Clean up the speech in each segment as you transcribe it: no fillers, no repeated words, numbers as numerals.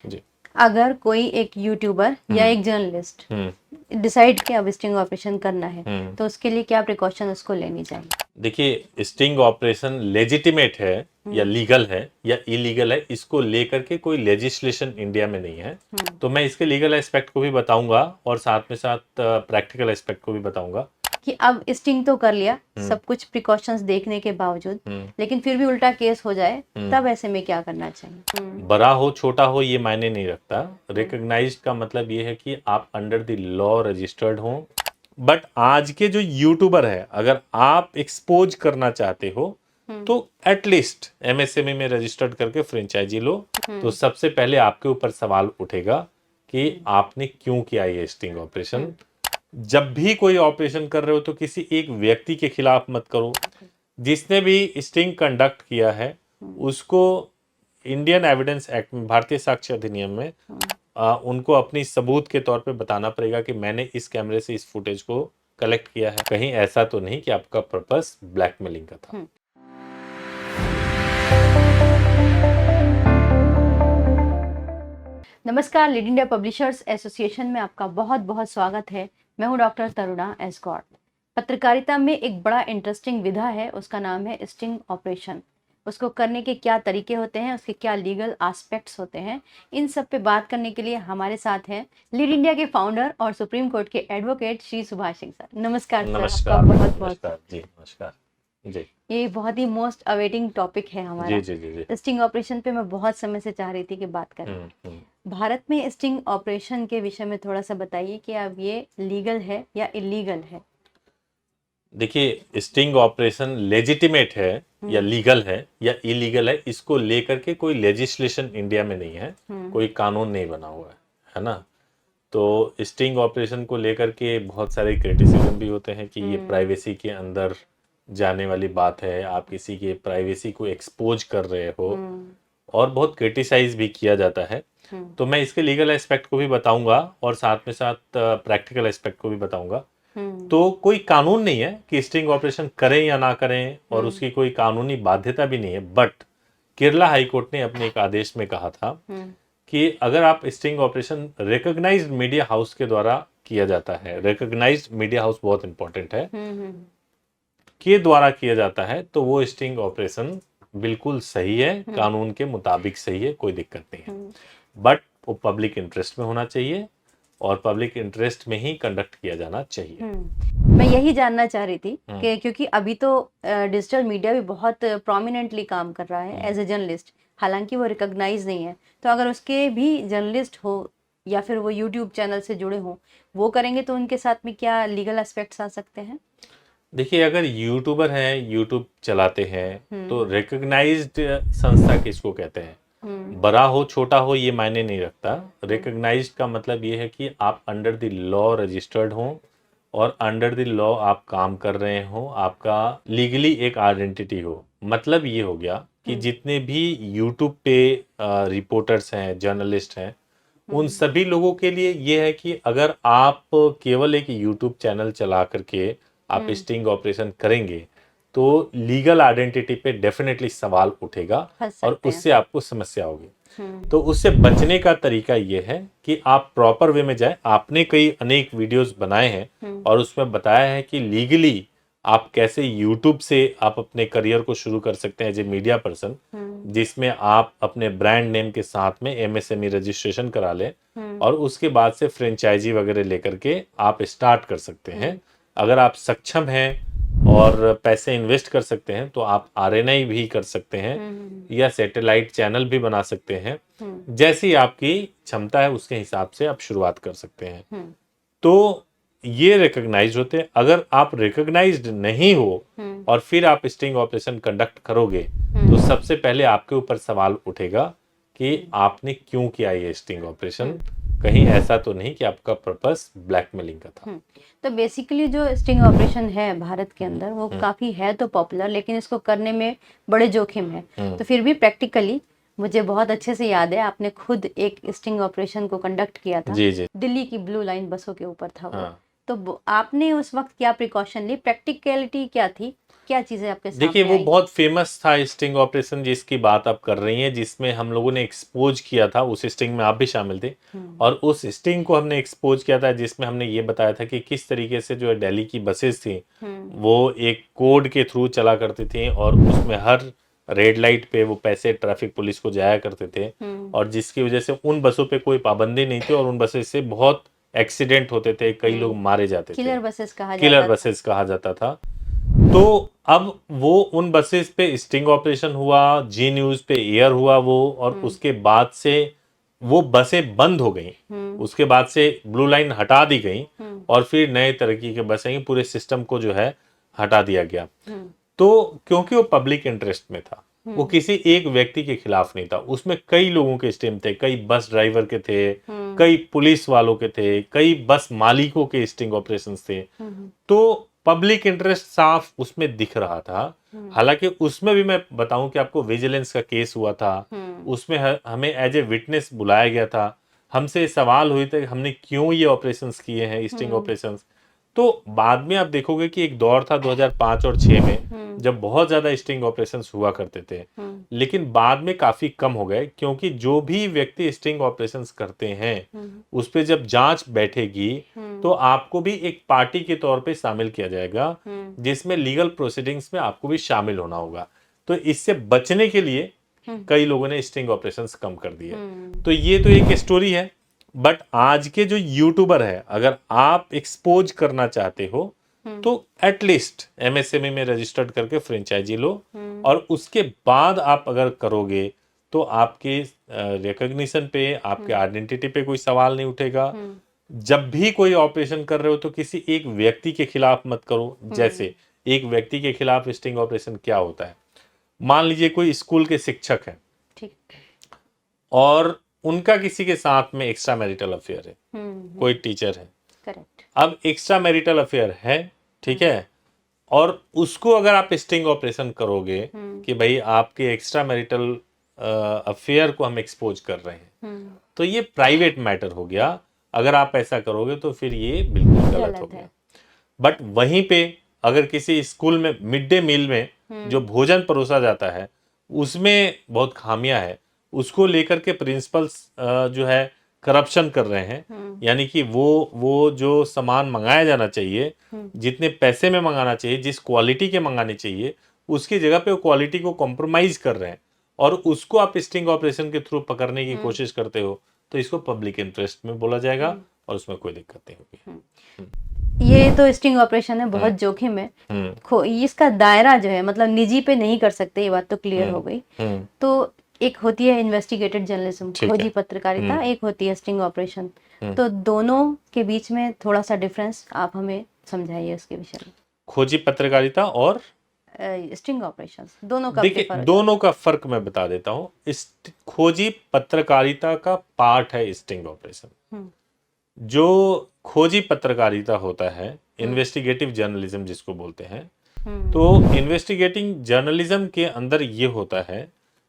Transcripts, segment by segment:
जी। अगर कोई एक यूट्यूबर या एक जर्नलिस्ट डिसाइड कि अब स्टिंग ऑपरेशन करना है तो उसके लिए क्या प्रिकॉशन उसको लेनी चाहिए? देखिए, स्टिंग ऑपरेशन लेजिटिमेट है या लीगल है या इलीगल है, इसको लेकर के कोई लेजिस्लेशन इंडिया में नहीं है। तो मैं इसके लीगल एस्पेक्ट को भी बताऊंगा और साथ में साथ प्रैक्टिकल एस्पेक्ट को भी बताऊंगा कि अब स्टिंग तो कर लिया सब कुछ प्रिकॉशंस देखने के बावजूद, लेकिन फिर भी उल्टा केस हो जाए तब ऐसे में क्या करना चाहिए? बड़ा हो छोटा हो ये मायने नहीं रखता। रिकॉग्नाइज्ड का मतलब ये है कि आप अंडर द लॉ रजिस्टर्ड हो। बट आज के जो यूट्यूबर है, अगर आप एक्सपोज करना चाहते हो तो एटलीस्ट एमएसएमई में रजिस्टर्ड करके फ्रेंचाइजी लो। तो सबसे पहले आपके ऊपर सवाल उठेगा कि आपने क्यों किया ये स्टिंग ऑपरेशन। जब भी कोई ऑपरेशन कर रहे हो तो किसी एक व्यक्ति के खिलाफ मत करो। जिसने भी स्टिंग कंडक्ट किया है उसको इंडियन एविडेंस एक्ट में, भारतीय साक्ष्य अधिनियम में उनको अपनी सबूत के तौर पे बताना पड़ेगा कि मैंने इस कैमरे से इस फुटेज को कलेक्ट किया है। कहीं ऐसा तो नहीं कि आपका पर्पस ब्लैकमेलिंग का था। नमस्कार, लीड इंडिया पब्लिशर्स एसोसिएशन में आपका बहुत बहुत स्वागत है। मैं हूं डॉक्टर तरुणा एस गौड़। पत्रकारिता में एक बड़ा इंटरेस्टिंग विधा है, उसका नाम है स्टिंग ऑपरेशन। उसको करने के क्या तरीके होते हैं, उसके क्या लीगल एस्पेक्ट्स होते हैं, इन सब पे बात करने के लिए हमारे साथ हैं लीड इंडिया के फाउंडर और सुप्रीम कोर्ट के एडवोकेट श्री सुभाष सिंह सर। नमस्कार सर, आपका बहुत बहुत जी नमस्कार जी। ये बहुत ही मोस्ट अवेटिंग टॉपिक है हमारा। जी जी जी। स्टिंग ऑपरेशन पे मैं बहुत समय से चाह रही थी कि बात करें। भारत में स्टिंग ऑपरेशन के विषय में थोड़ा सा बताइए कि अब ये लीगल है या इलीगल है? देखिए, स्टिंग ऑपरेशन लेजिटिमेट है या लीगल है या इलीगल है, इसको लेकर के कोई लेजिस्लेशन इंडिया में नहीं है। कोई कानून नहीं बना हुआ है ना। तो स्टिंग ऑपरेशन को लेकर के बहुत सारे क्रिटिसिज्म भी होते हैं कि ये प्राइवेसी के अंदर जाने वाली बात है, आप किसी के प्राइवेसी को एक्सपोज कर रहे हो, और बहुत क्रिटिसाइज भी किया जाता है। तो मैं इसके लीगल एस्पेक्ट को भी बताऊंगा और साथ में साथ प्रैक्टिकल एस्पेक्ट को भी बताऊंगा। तो कोई कानून नहीं है कि स्टिंग ऑपरेशन करें या ना करें, और उसकी कोई कानूनी बाध्यता भी नहीं है। बट केरला हाईकोर्ट ने अपने एक आदेश में कहा था कि अगर आप sting operation recognised media house के द्वारा किया जाता है, रिकॉग्नाइज्ड मीडिया हाउस बहुत इंपॉर्टेंट है, के द्वारा किया जाता है, तो वो स्टिंग ऑपरेशन बिल्कुल सही है, कानून के मुताबिक सही है, कोई दिक्कत नहीं है। बट वो पब्लिक इंटरेस्ट में होना चाहिए और पब्लिक इंटरेस्ट में ही कंडक्ट किया जाना चाहिए। मैं यही जानना चाह रही थी कि क्योंकि अभी तो डिजिटल मीडिया भी बहुत प्रोमिनेंटली काम कर रहा है एज ए जर्नलिस्ट, हालांकि वो रिकॉग्नाइज नहीं है। तो अगर उसके भी जर्नलिस्ट हो या फिर वो यूट्यूब चैनल से जुड़े हों, वो करेंगे तो उनके साथ में क्या लीगल एस्पेक्ट्स आ सकते हैं? देखिए, अगर यूट्यूबर हैं, यूट्यूब चलाते हैं, तो रिकॉग्नाइज्ड संस्था किसको कहते हैं? बड़ा हो छोटा हो ये मायने नहीं रखता। रिकॉग्नाइज्ड का मतलब ये है कि आप अंडर द लॉ रजिस्टर्ड हो और अंडर द लॉ आप काम कर रहे हो, आपका लीगली एक आइडेंटिटी हो। मतलब ये हो गया कि जितने भी यूट्यूब पे रिपोर्टर्स हैं, जर्नलिस्ट हैं, उन सभी लोगों के लिए ये है कि अगर आप केवल एक यूट्यूब चैनल चला करके आप स्टिंग ऑपरेशन करेंगे तो लीगल आइडेंटिटी पे डेफिनेटली सवाल उठेगा और उससे आपको समस्या होगी। तो उससे बचने का तरीका ये है कि आप प्रॉपर वे में जाए। आपने कई अनेक वीडियोस बनाए हैं और उसमें बताया है कि लीगली आप कैसे यूट्यूब से आप अपने करियर को शुरू कर सकते हैं एज ए मीडिया पर्सन, जिसमें आप अपने ब्रांड नेम के साथ में एमएसएमई रजिस्ट्रेशन करा लें और उसके बाद से फ्रेंचाइजी वगैरह लेकर के आप स्टार्ट कर सकते हैं। अगर आप सक्षम हैं और पैसे इन्वेस्ट कर सकते हैं तो आप आरएनआई भी कर सकते हैं या सैटेलाइट चैनल भी बना सकते हैं। जैसी आपकी क्षमता है उसके हिसाब से आप शुरुआत कर सकते हैं। तो ये रिकॉग्नाइज होते हैं। अगर आप रिकॉग्नाइज्ड नहीं हो और फिर आप स्टिंग ऑपरेशन कंडक्ट करोगे तो सबसे पहले आपके ऊपर सवाल उठेगा कि आपने क्यों किया ये स्टिंग ऑपरेशन। कहीं ऐसा तो नहीं कि आपका पर्पस ब्लैकमेलिंग का था। तो बेसिकली जो स्टिंग ऑपरेशन है भारत के अंदर वो काफी है तो पॉपुलर, लेकिन इसको करने में बड़े जोखिम है। तो फिर भी प्रैक्टिकली मुझे बहुत अच्छे से याद है, आपने खुद एक स्टिंग ऑपरेशन को कंडक्ट किया था। जी जी। दिल्ली की ब्लू लाइन बसों के ऊपर था वो। तो आपने उस वक्त क्या प्रिकॉशन ली, प्रैक्टिकलिटी क्या थी, क्या चीजें आपके सामने देखिए वो आई? बहुत फेमस था स्टिंग ऑपरेशन जिसकी बात आप कर रही हैं, जिसमें हम लोगों ने एक्सपोज किया था, उस स्टिंग में आप भी शामिल थे। और उस स्टिंग को हमने एक्सपोज किया था जिसमें हमने ये बताया था कि किस तरीके से जो है दिल्ली की बसेस थी वो एक कोड के थ्रू चला करती थी और उसमें हर रेड लाइट पे वो पैसे ट्रैफिक पुलिस को जाया करते थे, और जिसकी वजह से उन बसों पे कोई पाबंदी नहीं थी और उन बसेस से बहुत एक्सीडेंट होते थे, कई लोग मारे जाते थे। किलर बसेस कहा किलर जाता था। बसेस कहा जाता था। तो अब वो उन बसेस पे स्टिंग ऑपरेशन हुआ, जी न्यूज पे एयर हुआ वो, और उसके बाद से वो बसें बंद हो गई। उसके बाद से ब्लू लाइन हटा दी गई और फिर नए तरीके के बसें पूरे सिस्टम को जो है हटा दिया गया। तो क्योंकि वो पब्लिक इंटरेस्ट में था, वो किसी एक व्यक्ति के खिलाफ नहीं था, उसमें कई लोगों के स्टेम थे, कई बस ड्राइवर के थे, कई पुलिस वालों के थे, कई बस मालिकों के स्टिंग ऑपरेशंस थे। तो पब्लिक इंटरेस्ट साफ उसमें दिख रहा था। हालांकि उसमें भी मैं बताऊं कि आपको विजिलेंस का केस हुआ था, उसमें हमें एज ए विटनेस बुलाया गया था, हमसे सवाल हुए थे हमने क्यों ये ऑपरेशंस किए हैं, स्टिंग ऑपरेशंस। तो बाद में आप देखोगे कि एक दौर था 2005 और 6 में जब बहुत ज्यादा स्टिंग ऑपरेशंस हुआ करते थे, लेकिन बाद में काफी कम हो गए, क्योंकि जो भी व्यक्ति स्टिंग ऑपरेशंस करते हैं उस पे जब जांच बैठेगी तो आपको भी एक पार्टी के तौर पे शामिल किया जाएगा, जिसमें लीगल प्रोसीडिंग्स में आपको भी शामिल होना होगा। तो इससे बचने के लिए कई लोगों ने स्टिंग ऑपरेशंस कम कर दिए। तो ये तो एक स्टोरी है। बट आज के जो यूट्यूबर है, अगर आप एक्सपोज करना चाहते हो तो एटलीस्ट एमएसएमई में रजिस्टर्ड करके फ्रेंचाइजी लो, और उसके बाद आप अगर करोगे तो आपके रिकॉग्निशन पे, आपके आइडेंटिटी पे कोई सवाल नहीं उठेगा। जब भी कोई ऑपरेशन कर रहे हो तो किसी एक व्यक्ति के खिलाफ मत करो। जैसे एक व्यक्ति के खिलाफ स्टिंग ऑपरेशन क्या होता है, मान लीजिए कोई स्कूल के शिक्षक हैं ठीक। और उनका किसी के साथ में एक्स्ट्रा मैरिटल अफेयर है, कोई टीचर है, करेक्ट। अब एक्स्ट्रा मैरिटल अफेयर है, ठीक है, और उसको अगर आप स्टिंग ऑपरेशन करोगे कि भाई आपके एक्स्ट्रा मैरिटल अफेयर को हम एक्सपोज कर रहे हैं, तो ये प्राइवेट मैटर हो गया। अगर आप ऐसा करोगे तो फिर ये बिल्कुल गलत हो गया। बट वहीं पे अगर किसी स्कूल में मिड डे मील में जो भोजन परोसा जाता है उसमें बहुत खामियां है, उसको लेकर के प्रिंसिपल्स जो है करप्शन कर रहे हैं, यानी कि वो जो सामान मंगाया जाना चाहिए, जितने पैसे में मंगाना चाहिए, जिस क्वालिटी के मंगाने चाहिए, उसकी जगह पे वो क्वालिटी को कॉम्प्रोमाइज कर रहे हैं, और उसको आप स्टिंग ऑपरेशन के थ्रू पकड़ने की कोशिश करते हो, तो इसको पब्लिक इंटरेस्ट में बोला जाएगा और उसमें कोई दिक्कत नहीं होगी। ये तो स्टिंग ऑपरेशन है, बहुत जोखिम है। इसका दायरा जो है मतलब निजी पे नहीं कर सकते, ये बात तो क्लियर हो गई। तो एक होती है इन्वेस्टिगेटिव जर्नलिज्म, खोजी पत्रकारिता, एक होती है स्टिंग ऑपरेशन। तो दोनों के बीच में थोड़ा सा डिफरेंस आप हमें समझाइए उसके विषय में। खोजी पत्रकारिता और स्टिंग ऑपरेशंस, दोनों का देखिए दोनों का फर्क मैं बता देता हूँ। खोजी पत्रकारिता का पार्ट है स्टिंग ऑपरेशन। जो खोजी पत्रकारिता होता है, इन्वेस्टिगेटिव जर्नलिज्म जिसको बोलते हैं, तो इन्वेस्टिगेटिंग जर्नलिज्म के अंदर ये होता है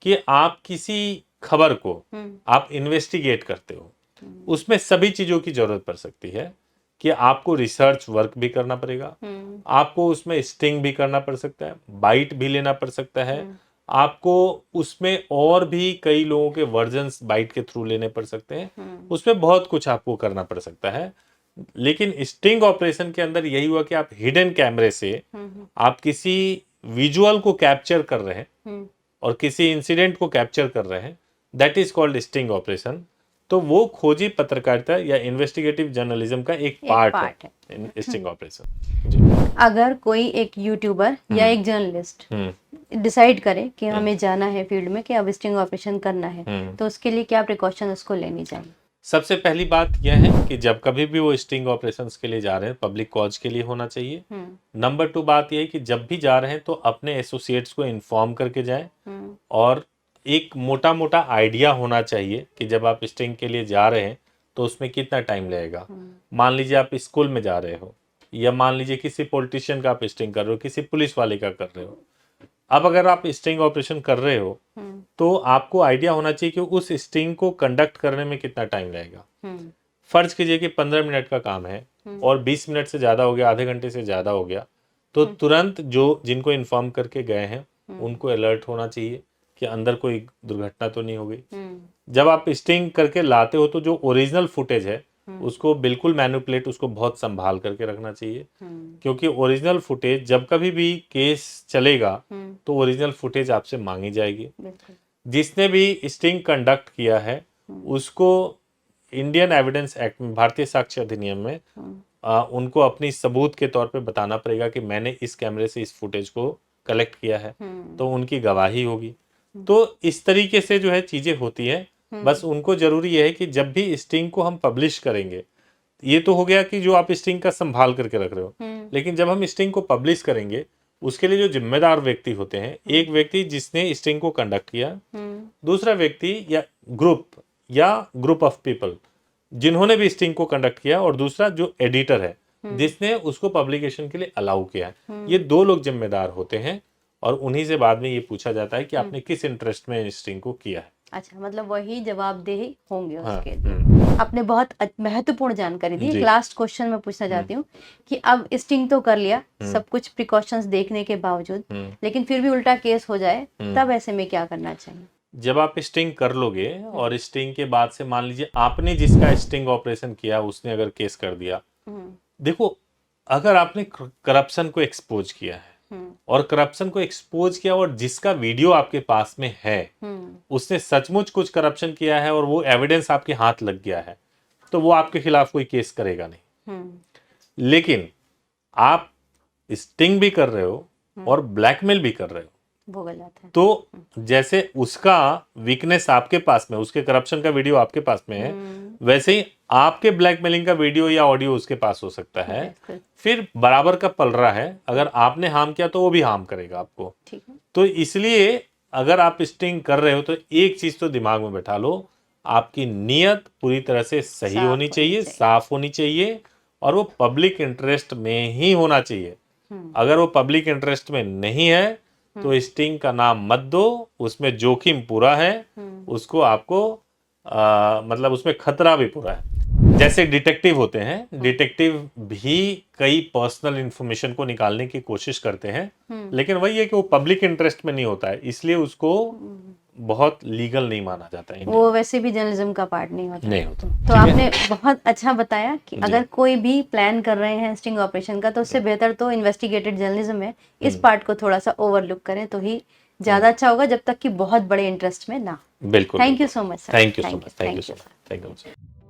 कि आप किसी खबर को आप इन्वेस्टिगेट करते हो, उसमें सभी चीजों की जरूरत पड़ सकती है कि आपको रिसर्च वर्क भी करना पड़ेगा, आपको उसमें स्टिंग भी करना पड़ सकता है, बाइट भी लेना पड़ सकता है, आपको उसमें और भी कई लोगों के वर्जन्स बाइट के थ्रू लेने पड़ सकते हैं, उसमें बहुत कुछ आपको करना पड़ सकता है। लेकिन स्टिंग ऑपरेशन के अंदर यही हुआ कि आप हिडन कैमरे से आप किसी विजुअल को कैप्चर कर रहे हैं और किसी इंसिडेंट को कैप्चर कर रहे हैं, that is called sting operation. तो वो खोजी पत्रकारिता या इन्वेस्टिगेटिव जर्नलिज्म का एक पार्ट है स्टिंग ऑपरेशन। अगर कोई एक यूट्यूबर या एक जर्नलिस्ट डिसाइड करे कि हमें जाना है फील्ड में, कि अब स्टिंग ऑपरेशन करना है, तो उसके लिए क्या प्रिकॉशन उसको लेनी चाहिए? सबसे पहली बात यह है कि जब कभी भी वो स्टिंग ऑपरेशंस के लिए जा रहे हैं, पब्लिक कॉज के लिए होना चाहिए। नंबर 2 बात यह है कि जब भी जा रहे हैं तो अपने एसोसिएट्स को इन्फॉर्म करके जाएं, और एक मोटा मोटा आइडिया होना चाहिए कि जब आप स्टिंग के लिए जा रहे हैं तो उसमें कितना टाइम लगेगा। मान लीजिए आप स्कूल में जा रहे हो, या मान लीजिए किसी पॉलिटिशियन का आप स्टिंग कर रहे हो, किसी पुलिस वाले का कर रहे हो। अब अगर आप स्टिंग ऑपरेशन कर रहे हो तो आपको आइडिया होना चाहिए कि उस स्टिंग को कंडक्ट करने में कितना टाइम लगेगा। फर्ज कीजिए कि 15 मिनट का काम है और 20 मिनट से ज़्यादा हो गया, आधे घंटे से ज़्यादा हो गया, तो तुरंत जिनको इन्फॉर्म करके गए हैं उनको अलर्ट होना चाहिए कि अंदर कोई दुर्घटना तो नहीं हो गई। जब आप स्टिंग करके लाते हो तो जो ओरिजिनल फुटेज है उसको बिल्कुल मैनिपुलेट, उसको बहुत संभाल करके रखना चाहिए, क्योंकि ओरिजिनल फुटेज जब कभी भी केस चलेगा तो ओरिजिनल फुटेज आपसे मांगी जाएगी। जिसने भी स्टिंग कंडक्ट किया है उसको इंडियन एविडेंस एक्ट में, भारतीय साक्ष्य अधिनियम में उनको अपनी सबूत के तौर पे बताना पड़ेगा कि मैंने इस कैमरे से इस फुटेज को कलेक्ट किया है, तो उनकी गवाही होगी। तो इस तरीके से जो है चीजें होती है। बस उनको जरूरी है कि जब भी स्टिंग को हम पब्लिश करेंगे, ये तो हो गया कि जो आप स्टिंग का संभाल करके रख रहे हो, लेकिन जब हम स्टिंग को पब्लिश करेंगे उसके लिए जो जिम्मेदार व्यक्ति होते हैं, एक व्यक्ति जिसने स्टिंग को कंडक्ट किया, दूसरा व्यक्ति या ग्रुप ऑफ पीपल जिन्होंने भी स्टिंग को कंडक्ट किया, और दूसरा जो एडिटर है जिसने उसको पब्लिकेशन के लिए अलाउ किया है। ये दो लोग जिम्मेदार होते हैं और उन्हीं से बाद में ये पूछा जाता है कि आपने किस इंटरेस्ट में स्टिंग को किया है। अच्छा, मतलब वही जवाबदेही होंगे उसके लिए। आपने बहुत महत्वपूर्ण जानकारी दी। एक लास्ट क्वेश्चन मैं पूछना चाहती हूँ कि अब स्टिंग तो कर लिया, सब कुछ प्रिकॉशंस देखने के बावजूद, लेकिन फिर भी उल्टा केस हो जाए, तब ऐसे में क्या करना चाहिए? जब आप स्टिंग कर लोगे और स्टिंग के बाद से मान लीजिए आपने जिसका स्टिंग ऑपरेशन किया उसने अगर केस कर दिया, देखो अगर आपने करप्शन को एक्सपोज किया है और करप्शन को एक्सपोज किया और जिसका वीडियो आपके पास में है उसने सचमुच कुछ करप्शन किया है और वो एविडेंस आपके हाथ लग गया है, तो वो आपके खिलाफ कोई केस करेगा नहीं। लेकिन आप स्टिंग भी कर रहे हो और ब्लैकमेल भी कर रहे हो, वो गलत है। तो जैसे उसका वीकनेस आपके पास में, उसके करप्शन का वीडियो आपके पास में है, वैसे ही आपके ब्लैकमेलिंग का वीडियो या ऑडियो उसके पास हो सकता है। फिर बराबर का पलड़ा है, अगर आपने हार्म किया तो वो भी हार्म करेगा आपको। तो इसलिए अगर आप स्टिंग कर रहे हो तो एक चीज तो दिमाग में बैठा लो, आपकी नीयत पूरी तरह से सही होनी चाहिए, साफ होनी चाहिए, और वो पब्लिक इंटरेस्ट में ही होना चाहिए। अगर वो पब्लिक इंटरेस्ट में नहीं है तो स्टिंग का नाम मत दो, उसमें जोखिम पूरा है, उसको आपको मतलब उसमें खतरा भी पूरा है। जैसे डिटेक्टिव होते हैं, डिटेक्टिव भी कई पर्सनल इंफॉर्मेशन को निकालने की कोशिश करते हैं, लेकिन वही है कि वो पब्लिक इंटरेस्ट में नहीं होता है, इसलिए उसको बहुत लीगल नहीं माना जाता है। वो वैसे भी जर्नलिज्म का पार्ट नहीं होता। तो आपने बहुत अच्छा बताया कि अगर कोई भी प्लान कर रहे हैं स्टिंग ऑपरेशन का, तो उससे बेहतर तो इन्वेस्टिगेटेड जर्नलिज्म है, इस पार्ट को थोड़ा सा ओवरलुक करें तो ही ज्यादा अच्छा होगा, जब तक कि बहुत बड़े इंटरेस्ट में ना। बिल्कुल। Thank you so much sir. Thank you so much.